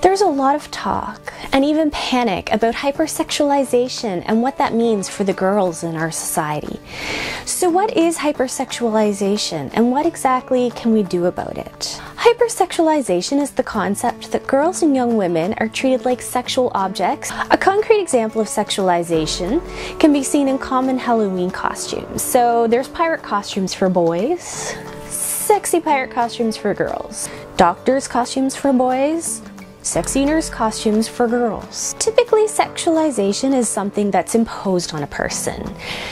There's a lot of talk and even panic about hypersexualization and what that means for the girls in our society. So what is hypersexualization and what exactly can we do about it? Hypersexualization is the concept that girls and young women are treated like sexual objects. A concrete example of sexualization can be seen in common Halloween costumes. So there's pirate costumes for boys, sexy pirate costumes for girls, doctors' costumes for boys, sexy nurse costumes for girls. Typically, sexualization is something that's imposed on a person.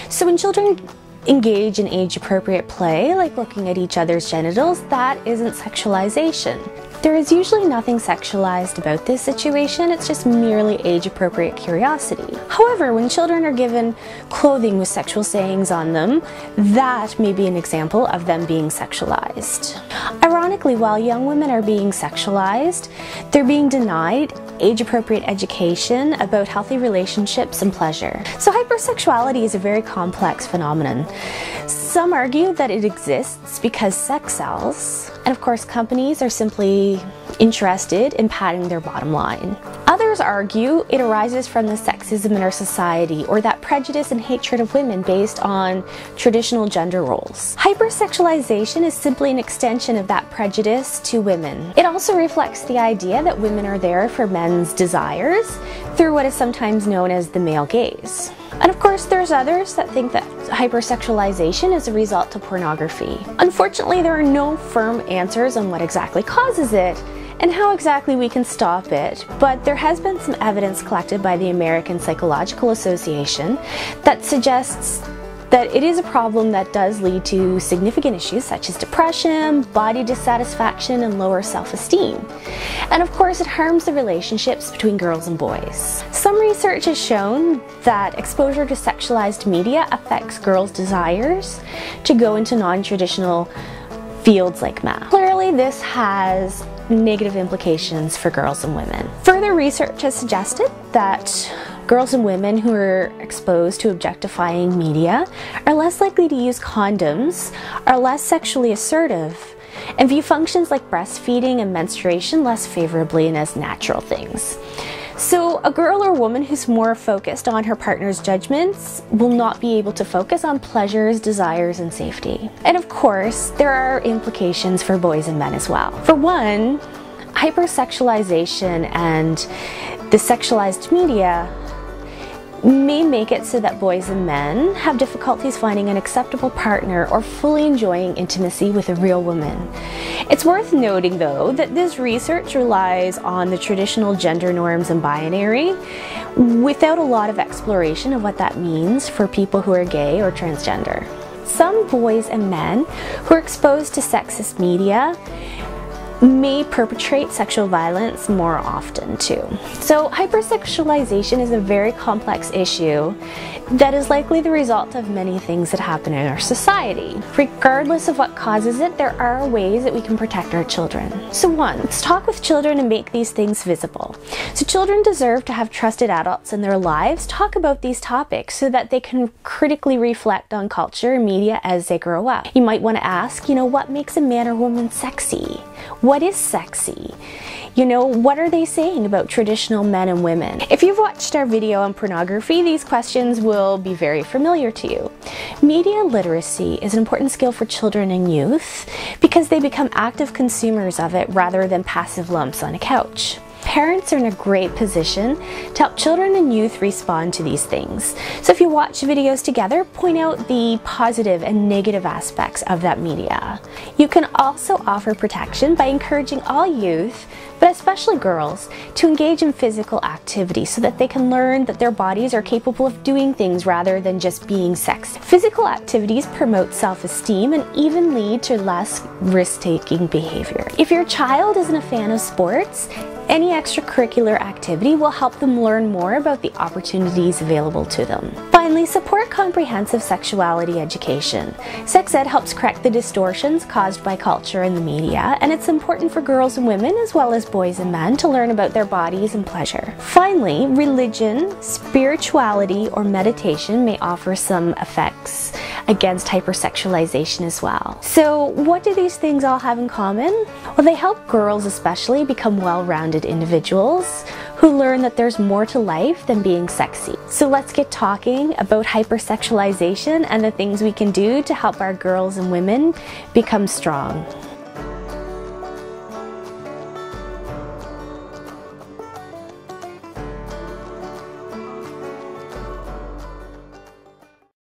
So when children engage in age-appropriate play, like looking at each other's genitals, that isn't sexualization. There is usually nothing sexualized about this situation, it's just merely age-appropriate curiosity. However, when children are given clothing with sexual sayings on them, that may be an example of them being sexualized. Ironically, while young women are being sexualized, they're being denied age-appropriate education about healthy relationships and pleasure. So hypersexuality is a very complex phenomenon. Some argue that it exists because sex sells, and of course companies are simply interested in padding their bottom line. Others argue it arises from the sexism in our society, or that prejudice and hatred of women based on traditional gender roles. Hypersexualization is simply an extension of that prejudice to women. It also reflects the idea that women are there for men's desires through what is sometimes known as the male gaze. And of course, there's others that think that hypersexualization is a result of pornography. Unfortunately, there are no firm answers on what exactly causes it and how exactly we can stop it, but there has been some evidence collected by the American Psychological Association that suggests that it is a problem that does lead to significant issues such as depression, body dissatisfaction, and lower self-esteem. And of course, it harms the relationships between girls and boys. Some research has shown that exposure to sexualized media affects girls' desires to go into non-traditional fields like math. Clearly, this has negative implications for girls and women. Further research has suggested that girls and women who are exposed to objectifying media are less likely to use condoms, are less sexually assertive, and view functions like breastfeeding and menstruation less favorably and as natural things. So a girl or woman who's more focused on her partner's judgments will not be able to focus on pleasures, desires, and safety. And of course, there are implications for boys and men as well. For one, hypersexualization and the sexualized media may make it so that boys and men have difficulties finding an acceptable partner or fully enjoying intimacy with a real woman. It's worth noting, though, that this research relies on the traditional gender norms and binary without a lot of exploration of what that means for people who are gay or transgender. Some boys and men who are exposed to sexist media may perpetrate sexual violence more often too. So hypersexualization is a very complex issue that is likely the result of many things that happen in our society. Regardless of what causes it, there are ways that we can protect our children. So one, let's talk with children and make these things visible. So children deserve to have trusted adults in their lives talk about these topics so that they can critically reflect on culture and media as they grow up. You might want to ask, what makes a man or woman sexy? What is sexy? What are they saying about traditional men and women? If you've watched our video on pornography, these questions will be very familiar to you. Media literacy is an important skill for children and youth because they become active consumers of it rather than passive lumps on a couch. Parents are in a great position to help children and youth respond to these things. So if you watch videos together, point out the positive and negative aspects of that media. You can also offer protection by encouraging all youth, but especially girls, to engage in physical activity so that they can learn that their bodies are capable of doing things rather than just being sex. Physical activities promote self-esteem and even lead to less risk-taking behavior. If your child isn't a fan of sports, any extracurricular activity will help them learn more about the opportunities available to them. But Finally, support comprehensive sexuality education. Sex ed helps correct the distortions caused by culture and the media, and it's important for girls and women as well as boys and men to learn about their bodies and pleasure. Finally, religion, spirituality, or meditation may offer some effects against hypersexualization as well. So what do these things all have in common? Well, they help girls especially become well-rounded individuals who learn that there's more to life than being sexy. So let's get talking about hypersexualization and the things we can do to help our girls and women become strong.